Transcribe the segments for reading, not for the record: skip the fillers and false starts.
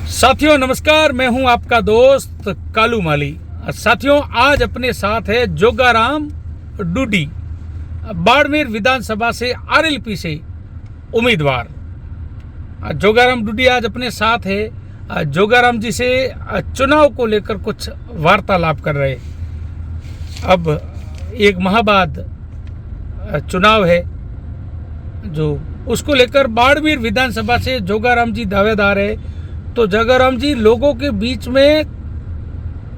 साथियों नमस्कार, मैं हूं आपका दोस्त कालू माली। साथियों आज अपने साथ है जोगाराम डूडी, बाड़मेर विधानसभा से आरएलपी से उम्मीदवार। जोगाराम डूडी आज अपने साथ है। जोगाराम जी से चुनाव को लेकर कुछ वार्तालाप कर रहे। अब एक माह बाद चुनाव है जो उसको लेकर बाड़मेर विधानसभा से जोगाराम जी दावेदार है। तो जोगाराम जी लोगों के बीच में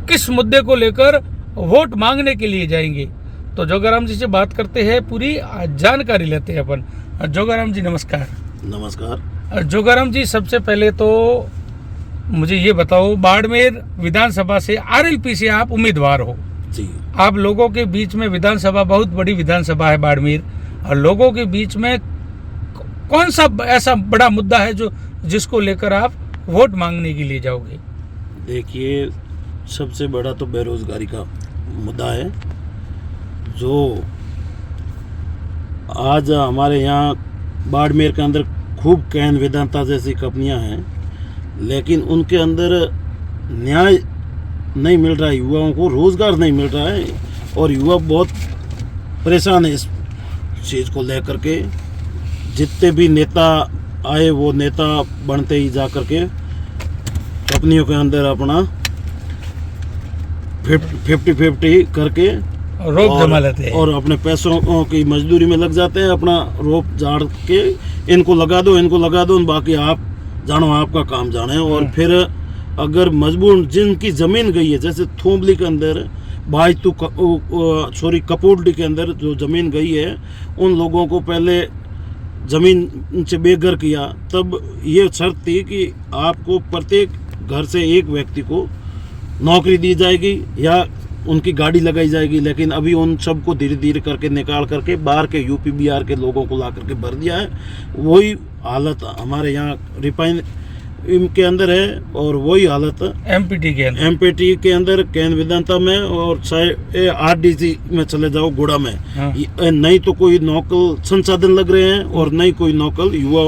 किस मुद्दे को लेकर वोट मांगने के लिए जाएंगे, तो जोगाराम जी से बात करते हैं, पूरी जानकारी लेते हैं अपन। जोगाराम जी नमस्कार। नमस्कार। जोगाराम जी सबसे पहले तो मुझे ये बताओ, बाड़मेर विधानसभा से आरएलपी से आप उम्मीदवार हो जी। आप लोगों के बीच में विधानसभा बहुत बड़ी विधानसभा है बाड़मेर, और लोगों के बीच में कौन सा ऐसा बड़ा मुद्दा है जो जिसको लेकर आप वोट मांगने के लिए जाओगे? देखिए, सबसे बड़ा तो बेरोजगारी का मुद्दा है। जो आज हमारे यहाँ बाड़मेर के अंदर खूब कैन वेदांता जैसी कंपनियां हैं, लेकिन उनके अंदर न्याय नहीं मिल रहा है, युवाओं को रोजगार नहीं मिल रहा है और युवा बहुत परेशान है इस चीज़ को लेकर के। जितने भी नेता आए वो नेता बनते ही जा करके कंपनियों के अंदर अपना 50-50 करके रोप जमा लेते हैं और अपने पैसों की मजदूरी में लग जाते हैं। अपना रोप झाड़ के इनको लगा दो, बाकी आप जानो, आपका काम जाने। और फिर अगर मजबूर जिनकी ज़मीन गई है, जैसे थोंबली के अंदर कपूरडी के अंदर जो ज़मीन गई है, उन लोगों को पहले ज़मीन से बेघर किया। तब ये शर्त थी कि आपको प्रत्येक घर से एक व्यक्ति को नौकरी दी जाएगी या उनकी गाड़ी लगाई जाएगी, लेकिन अभी उन सबको धीरे धीरे करके निकाल करके बाहर के यूपी बिहार के लोगों को ला करके भर दिया है। वही हालत हमारे यहाँ रिफाइन के अंदर है और वही हालत एमपीटी के अंदर कैन वेदांता में और चाहे आरडीसी में चले जाओ गुड़ा में। हाँ। नहीं तो कोई नौकल संसाधन लग रहे हैं और नहीं कोई नौकल युवा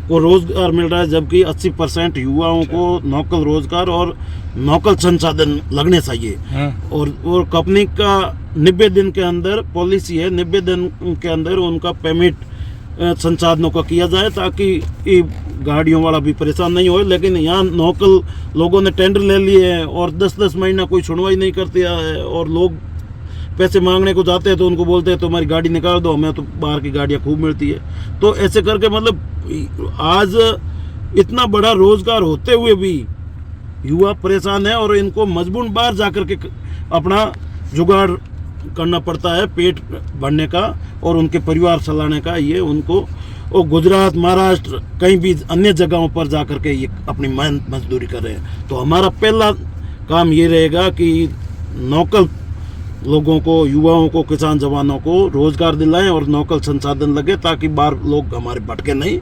को रोजगार मिल रहा है, जबकि 80% युवाओं को नौकल रोजगार और नौकल संसाधन लगने चाहिए। हाँ। और कंपनी का 90 दिन के अंदर पॉलिसी है, 90 दिन के अंदर उनका पेमेंट संसाधनों का किया जाए ताकि गाड़ियों वाला भी परेशान नहीं हो। लेकिन यहाँ नौकल लोगों ने टेंडर ले लिए हैं और 10-10 महीना कोई सुनवाई नहीं करते है, और लोग पैसे मांगने को जाते हैं तो उनको बोलते हैं तुम्हारी गाड़ी निकाल दो, हमें तो बाहर की गाड़ियाँ खूब मिलती है। तो ऐसे करके मतलब आज इतना बड़ा रोजगार होते हुए भी युवा परेशान है और इनको मजबूर बाहर जा कर के अपना जुगाड़ करना पड़ता है पेट भरने का और उनके परिवार चलाने का। ये उनको और गुजरात, महाराष्ट्र, कहीं भी अन्य जगहों पर जा कर के ये अपनी मेहनत मजदूरी कर रहे हैं। तो हमारा पहला काम ये रहेगा कि नौकल लोगों को, युवाओं को, किसान जवानों को रोजगार दिलाएं और नौकल संसाधन लगे ताकि बाहर लोग हमारे भटके नहीं।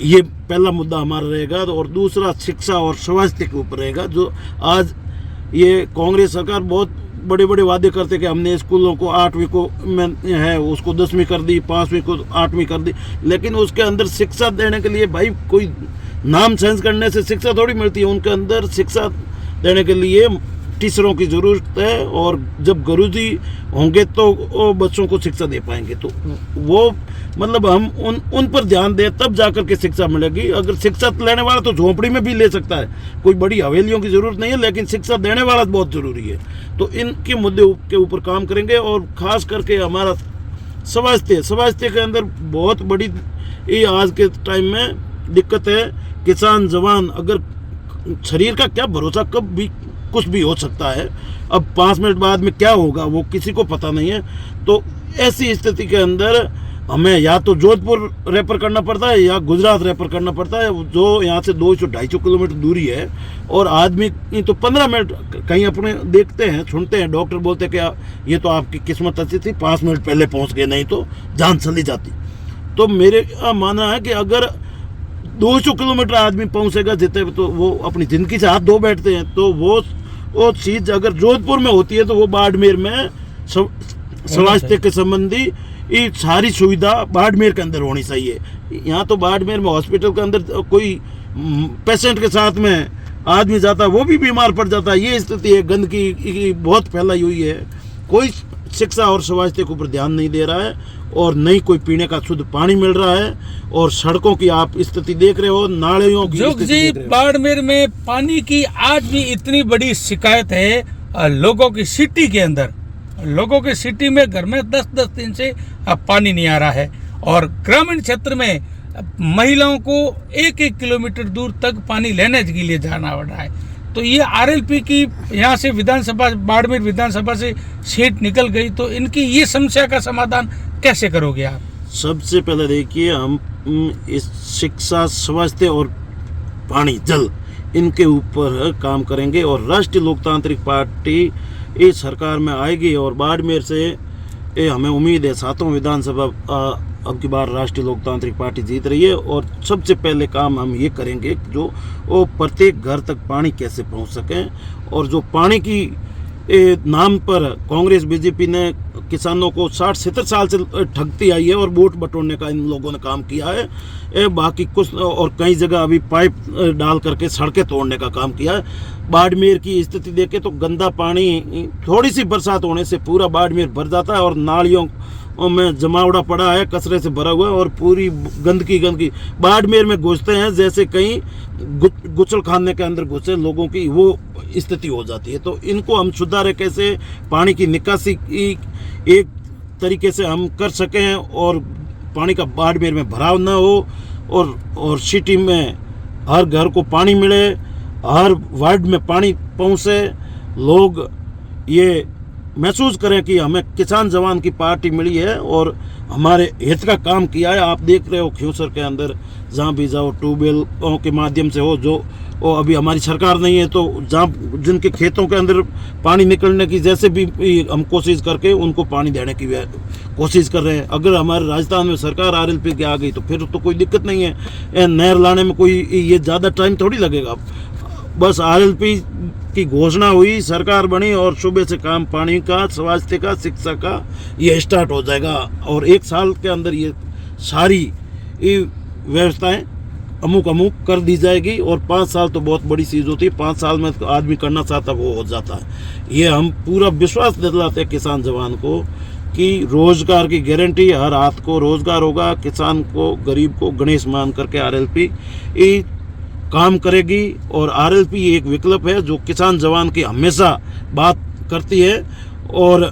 ये पहला मुद्दा हमारा रहेगा। और दूसरा शिक्षा और स्वास्थ्य के ऊपर रहेगा। जो आज ये कांग्रेस सरकार बहुत बड़े बड़े वादे करते कि हमने स्कूलों को 8वीं को में है उसको 10वीं कर दी, 5वीं को 8वीं कर दी, लेकिन उसके अंदर शिक्षा देने के लिए भाई कोई नाम चेंज करने से शिक्षा थोड़ी मिलती है। उनके अंदर शिक्षा देने के लिए टीचरों की ज़रूरत है और जब गुरुजी होंगे तो वो बच्चों को शिक्षा दे पाएंगे। तो वो मतलब हम उन पर ध्यान दें तब जाकर के शिक्षा मिलेगी। अगर शिक्षा लेने वाला तो झोंपड़ी में भी ले सकता है, कोई बड़ी हवेलियों की ज़रूरत नहीं है, लेकिन शिक्षा देने वाला बहुत ज़रूरी है। तो इनके मुद्दे के ऊपर काम करेंगे। और ख़ास करके हमारा स्वास्थ्य के अंदर बहुत बड़ी ये आज के टाइम में दिक्कत है। किसान जवान, अगर शरीर का क्या भरोसा, कब भी कुछ भी हो सकता है। अब 5 मिनट बाद में क्या होगा वो किसी को पता नहीं है। तो ऐसी स्थिति के अंदर हमें या तो जोधपुर रेफर करना पड़ता है या गुजरात रेफर करना पड़ता है, जो यहाँ से 200-250 किलोमीटर दूरी है। और आदमी तो 15 मिनट कहीं अपने देखते हैं, सुनते हैं, डॉक्टर बोलते हैं कि ये तो आपकी किस्मत अच्छी थी, 5 मिनट पहले पहुँच गए, नहीं तो जान चली जाती। तो मेरे मानना है कि अगर 200 किलोमीटर आदमी पहुँचेगा जितने, तो वो अपनी ज़िंदगी से हाथ धो बैठते हैं। तो वो चीज़ अगर जोधपुर में होती है तो वो बाड़मेर में स्वास्थ्य के संबंधी ये सारी सुविधा बाड़मेर के अंदर होनी चाहिए। यहाँ तो बाड़मेर में हॉस्पिटल के अंदर कोई पेशेंट के साथ में आदमी जाता है वो भी बीमार पड़ जाता है। ये स्थिति है, गंदगी की बहुत फैलाई हुई है। कोई शिक्षा और स्वास्थ्य के ऊपर ध्यान नहीं दे रहा है और नहीं कोई पीने का शुद्ध पानी मिल रहा है। और सड़कों की आप स्थिति देख रहे हो, नालियों की जोग स्थिति जी, देख रहे हो। बाड़मेर में पानी की आज भी इतनी बड़ी शिकायत है लोगों की सिटी के अंदर। लोगों के सिटी में घर में 10-10 दिन से पानी नहीं आ रहा है और ग्रामीण क्षेत्र में महिलाओं को 1-1 किलोमीटर दूर तक पानी लेने के लिए जाना पड़ रहा है। तो ये आरएलपी की यहाँ से विधानसभा, बाड़मेर विधानसभा से सीट निकल गई, तो इनकी ये समस्या का समाधान कैसे करोगे आप? सबसे पहले देखिए, हम इस शिक्षा, स्वास्थ्य और पानी, जल, इनके ऊपर काम करेंगे और राष्ट्रीय लोकतांत्रिक पार्टी इस सरकार में आएगी और बाड़मेर से हमें उम्मीद है 7वां विधानसभा अब की बार राष्ट्रीय लोकतांत्रिक पार्टी जीत रही है। और सबसे पहले काम हम ये करेंगे जो वो प्रत्येक घर तक पानी कैसे पहुंच सकें। और जो पानी की नाम पर कांग्रेस बीजेपी ने किसानों को 60-70 साल से ठगती आई है और वोट बटोरने का इन लोगों ने काम किया है। बाकी कुछ और कई जगह अभी पाइप डाल करके सड़कें तोड़ने का काम किया है। बाड़मेर की स्थिति देखें तो गंदा पानी थोड़ी सी बरसात होने से पूरा बाड़मेर भर जाता है और नालियों में जमावड़ा पड़ा है, कचरे से भरा हुआ है और पूरी गंदगी बाड़मेर में घुसते हैं जैसे कहीं गुचल खाने के अंदर घुसे लोगों की वो स्थिति हो जाती है। तो इनको हम सुधारें कैसे, पानी की निकासी एक तरीके से हम कर सकें और पानी का बाड़मेर में भराव ना हो और सिटी में हर घर को पानी मिले, हर वार्ड में पानी पहुँचे, लोग ये महसूस करें कि हमें किसान जवान की पार्टी मिली है और हमारे हित का काम किया है। आप देख रहे हो खियूसर के अंदर जहाँ भी जाओ ट्यूबवेल के माध्यम से हो, जो वो अभी हमारी सरकार नहीं है तो जहाँ जिनके खेतों के अंदर पानी निकलने की जैसे भी हम कोशिश करके उनको पानी देने की कोशिश कर रहे हैं। अगर हमारे राजस्थान में सरकार आरएलपी के आ गई तो फिर तो कोई दिक्कत नहीं है, नहर लाने में कोई ये ज़्यादा टाइम थोड़ी लगेगा। बस आरएलपी की घोषणा हुई, सरकार बनी और सुबह से काम पानी का, स्वास्थ्य का, शिक्षा का ये स्टार्ट हो जाएगा और 1 साल के अंदर ये सारी व्यवस्थाएं अमुक कर दी जाएगी। और 5 साल तो बहुत बड़ी चीज़ होती है, 5 साल में तो आदमी करना चाहता वो हो जाता है। ये हम पूरा विश्वास दिलाते हैं किसान जवान को कि रोजगार की गारंटी, हर हाथ को रोजगार होगा। किसान को, गरीब को गणेश मान करके आरएलपी काम करेगी और आरएलपी एक विकल्प है जो किसान जवान की हमेशा बात करती है और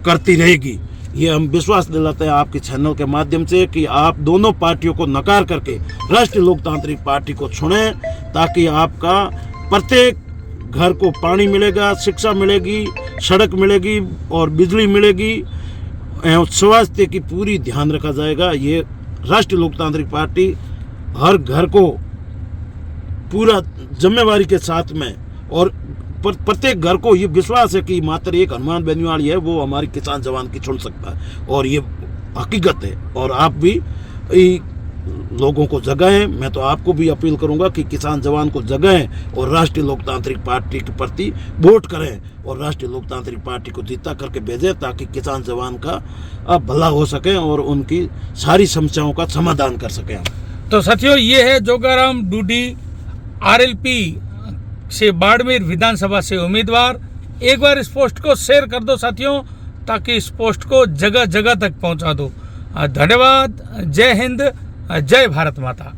करती रहेगी। ये हम विश्वास दिलाते हैं आपके चैनल के माध्यम से कि आप दोनों पार्टियों को नकार करके राष्ट्रीय लोकतांत्रिक पार्टी को चुनें ताकि आपका प्रत्येक घर को पानी मिलेगा, शिक्षा मिलेगी, सड़क मिलेगी और बिजली मिलेगी एवं स्वास्थ्य की पूरी ध्यान रखा जाएगा। ये राष्ट्रीय लोकतांत्रिक पार्टी हर घर को पूरा जिम्मेवारी के साथ में और प्रत्येक घर को ये विश्वास है कि मात्र एक हनुमान बेनीवाल है वो हमारी किसान जवान की चुन सकता है और ये हकीकत है। और आप भी लोगों को जगाएं, मैं तो आपको भी अपील करूंगा कि किसान जवान को जगाएं और राष्ट्रीय लोकतांत्रिक पार्टी के प्रति वोट करें और राष्ट्रीय लोकतांत्रिक पार्टी को जीता करके भेजें ताकि किसान जवान का भला हो सके और उनकी सारी समस्याओं का समाधान कर सकें। तो साथियों, ये है जोगाराम डूडी, आरएलपी से बाड़मेर विधानसभा से उम्मीदवार। एक बार इस पोस्ट को शेयर कर दो साथियों ताकि इस पोस्ट को जगह जगह तक पहुंचा दो। धन्यवाद। जय हिंद, जय भारत माता।